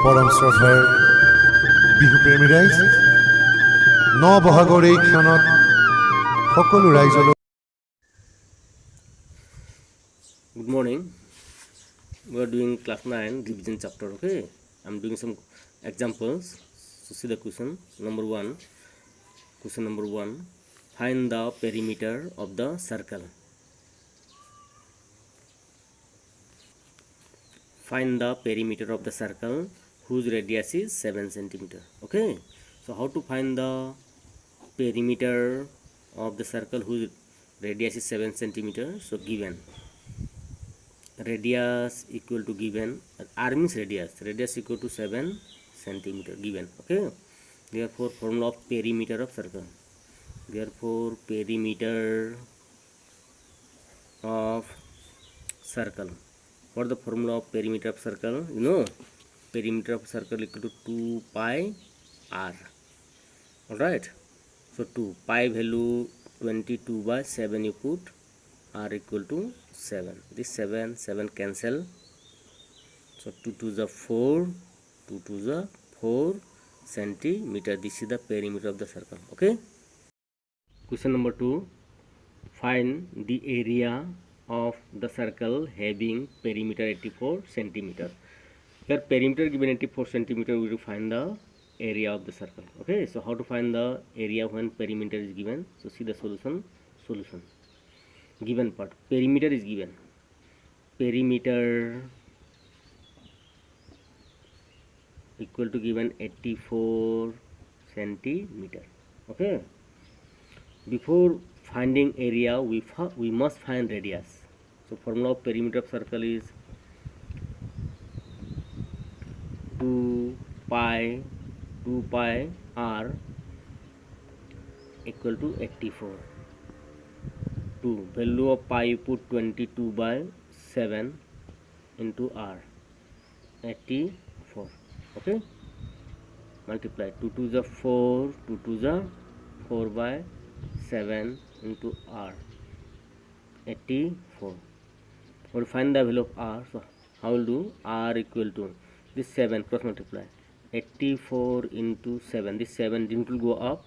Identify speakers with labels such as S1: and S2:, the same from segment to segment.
S1: পৰম শ্ৰদ্ধাৰ বিহুপ্ৰেমী ৰাইজ, নবহাগৰ এই ক্ষণত সকলো ৰাইজলৈ
S2: Good morning. We are doing class 9 revision chapter. Okay, I'm doing some examples. So see the question number 1. Question number 1. Find the perimeter of the circle. Find the perimeter of the circle whose radius is 7 centimeter. Okay, so how to find the perimeter of the circle whose radius is 7 centimeter? So given radius equal to given r means radius equal to 7 centimeter given. Okay, therefore formula of perimeter of circle, therefore perimeter of circle. What the formula of perimeter of circle? You know, perimeter of circle equal to 2 pi r. All right, so 2 pi value 22 by 7 you put, r equal to 7. This 7 cancel, so 2 to the 4, 2 to the 4 centimeter. This is the perimeter of the circle. Okay, question number 2. Find the area of the circle having perimeter 84 centimeter. Here perimeter given 84 centimeter, we will find the area of the circle. Okay, so how to find the area when perimeter is given? So see the solution. Given part, perimeter is given, perimeter equal to given 84 centimeter. Okay, before finding area we must find radius. So formula of perimeter of circle is 2 pi r equal to 84. 2 value of pi you put 22 by 7 into r, 84. Okay, multiply 2 to the 4, 2 to the 4 by 7 into r, 84. We'll find the value of r. So how will do? R equal to this 7 cross multiply 84 into 7. This 7 didn't will go up,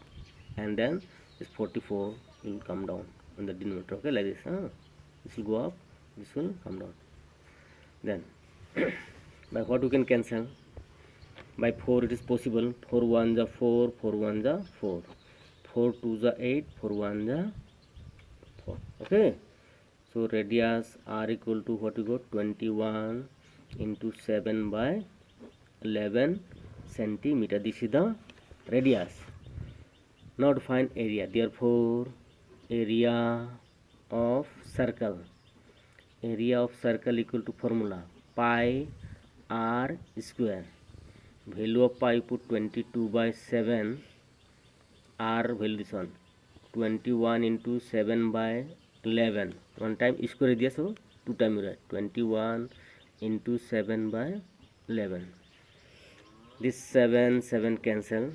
S2: and then this 44 will come down on the denominator. Okay, like this. This will go up, this will come down. Then by what we can cancel? By 4 it is possible. 4 1 the 4, 4 1 the 4, 4 2 the 8, 4 1 the 4. Okay, so radius r equal to what we got? 21 into 7 by 11 centimeter. This is the radius. Now to find area, therefore area of circle, equal to formula pi r square. Value of pi put 22 by 7, r value this one 21 into 7 by 11. One time square दिया, so 2 time you write 21 into 7 by 11. This 7 cancel,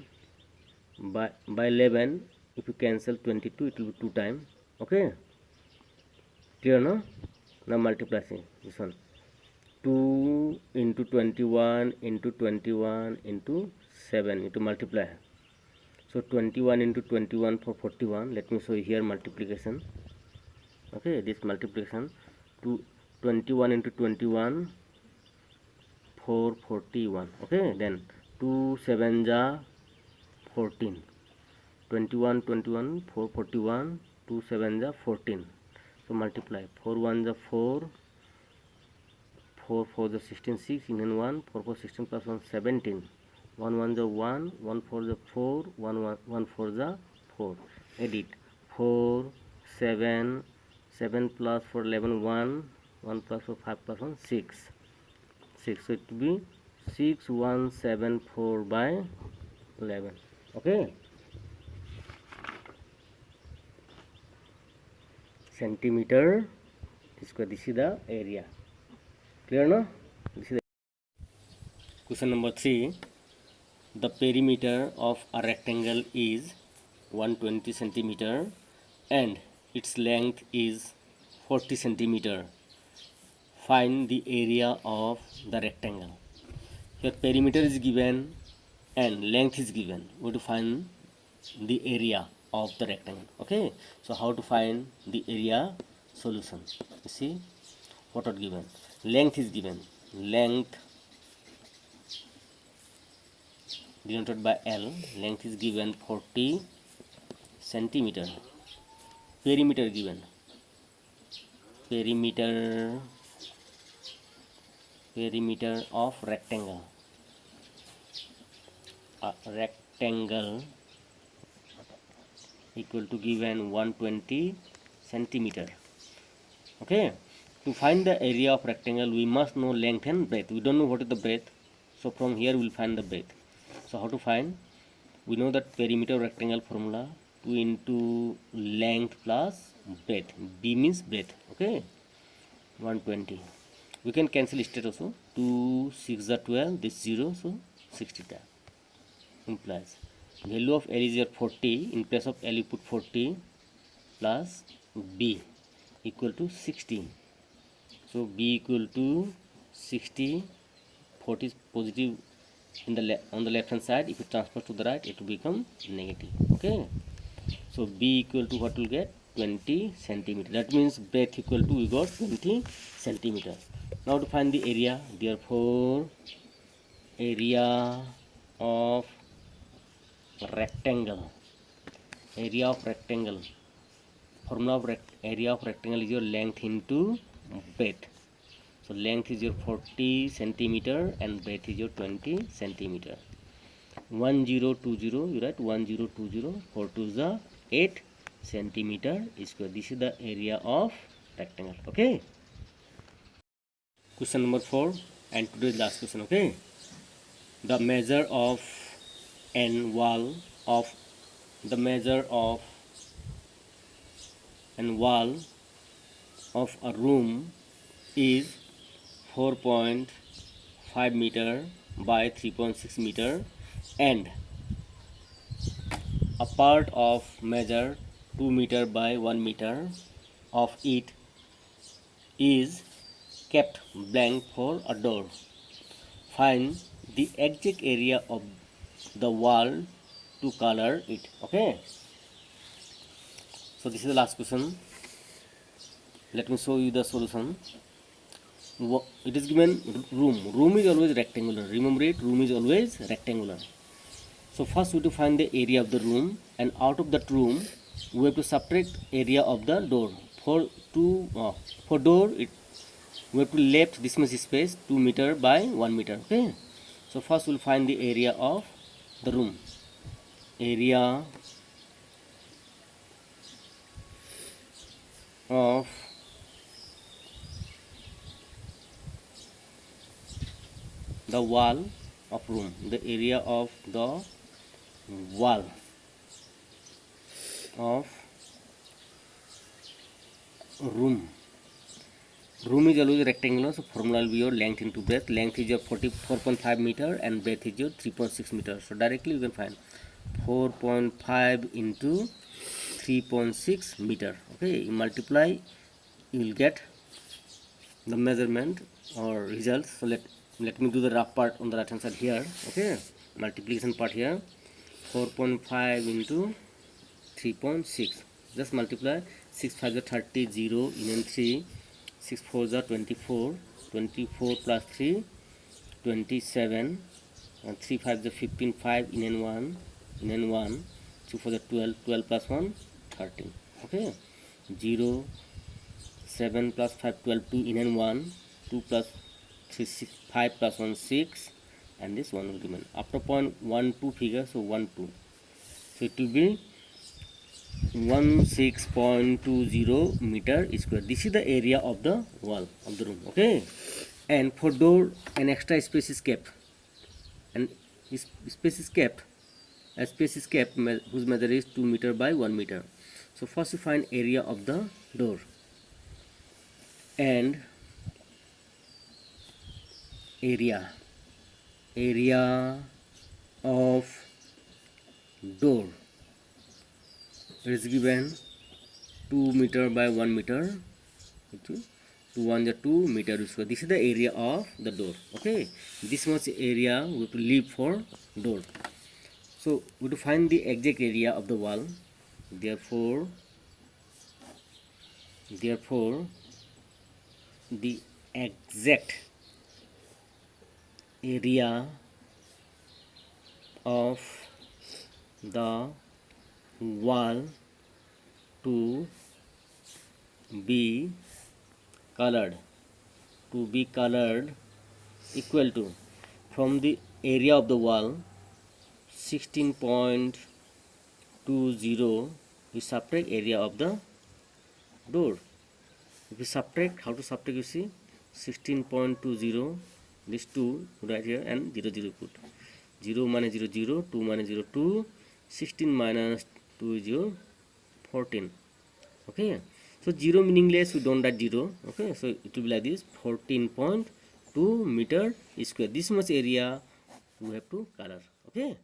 S2: by 11 if you cancel 22 it will be 2 time. Okay, clear no? Now multiply this one 2 into 21 into 21 into 7 into multiply. So 21 into 21 for 41. Let me show you here multiplication. Okay, this multiplication to 21 into 21 for 41. Okay, then 2 7 ja 14, 21 4 41, 2 7 ja 14. So multiply 4 1 ja 4, 4 4 the 16, 6 in 1, 4 4 16 plus 1 17, 1 1 the 1, 1 4 the 4, 1 1 4 the 4. Edit 4 7 7 plus 4 11 1, 1 plus 4 5 plus 1 6. So it will be 6174 by 11. Okay, centimeter square. This is the area. Clear no? This is the question number 3. The perimeter of a rectangle is 120 centimeter and its length is 40 centimeter. Find the area of the rectangle. Here perimeter is given and length is given. We have to find the area of the rectangle. Okay, so how to find the area? Solution. You see what are given. Length is given. Length denoted by L. Length is given 40 centimeter. Perimeter given. Perimeter of rectangle. Rectangle equal to given 120 centimeter. Okay, to find the area of rectangle we must know length and breadth. We don't know what is the breadth, so from here we'll find the breadth. So how to find? We know that perimeter rectangle formula 2 into length plus breadth. B means breadth. Okay, 120. We can cancel straight also. 2 6 are 12. This 0, so 60 time. Implies value of L is here 40. In place of L you put 40 plus B equal to 60. So B equal to 60. 40 is positive in the on the left hand side. If you transfer to the right, it will become negative. Okay, so B equal to what will get 20 centimeter. That means breadth equal to we got 20 centimeter. Now to find the area, therefore area of rectangle. Area of rectangle. Formula of area of rectangle is your length into breadth. So length is your 40 centimeter and breadth is your 20 centimeter. 1020, you write 1020, 4 to the 8 centimeter square. This is the area of rectangle. Okay. Question number 4 and today's last question. Okay. The measure of and wall of a room is 4.5 meter by 3.6 meter and a part of measure 2 meter by 1 meter of it is kept blank for a door. Find the exact area of the wall to color it. Okay, so this is the last question. Let me show you the solution. It is given room is always rectangular. Remember it, room is always rectangular. So first we have to find the area of the room, and out of that room we have to subtract area of the door. For door we have to left this much space 2 meter by 1 meter. Okay, so first we'll find the area of the room. Area of the wall of room. The area of the wall of room. Room is always rectangular, so formula will be your length into breadth. Length is your 44.5 meter and breadth is your 3.6 meter. So directly you can find 4.5 into 3.6 meter. Okay, you multiply, you will get the measurement or results. So let me do the rough part on the right hand side here. Okay, multiplication part here. 4.5 into 3.6. Just multiply. 6 5 is 30, 0 in and 3. 6 4 is 24. 24 plus 3, 27. And 3 5 is 15. 5 in and 1. In and 1. 2 4 is 12. 12 plus 1, 13. Okay. 0. 7 plus 5, 12. 2 in and 1. 2 plus 3, 6. 5 plus 1, 6. And this one will remain. After point 1 2 figure, so 1 2. So it will be 16.20 meter square. This is the area of the wall of the room. Okay, and for door an extra space is kept, and space is kept. A space is kept whose measure is 2 meter by 1 meter. So first you find area of the door, and area of door. It is given 2 meter by 1 meter. 2 meter square. This is the area of the door. Okay, this much area we have to leave for door. So we have to find the exact area of the wall. Therefore the exact area of the wall to be colored equal to, from the area of the wall 16.20, we subtract area of the door. If we subtract, how to subtract, you see, 16.20, this 2 right here and 0 0 put, 0 minus 0 0, 2 minus 0 2, 16 minus 2 is 0, 14. Okay, so 0 meaningless, we don't write 0. Okay, so it will be like this, 14.2 meter square. This much area we have to color. Okay.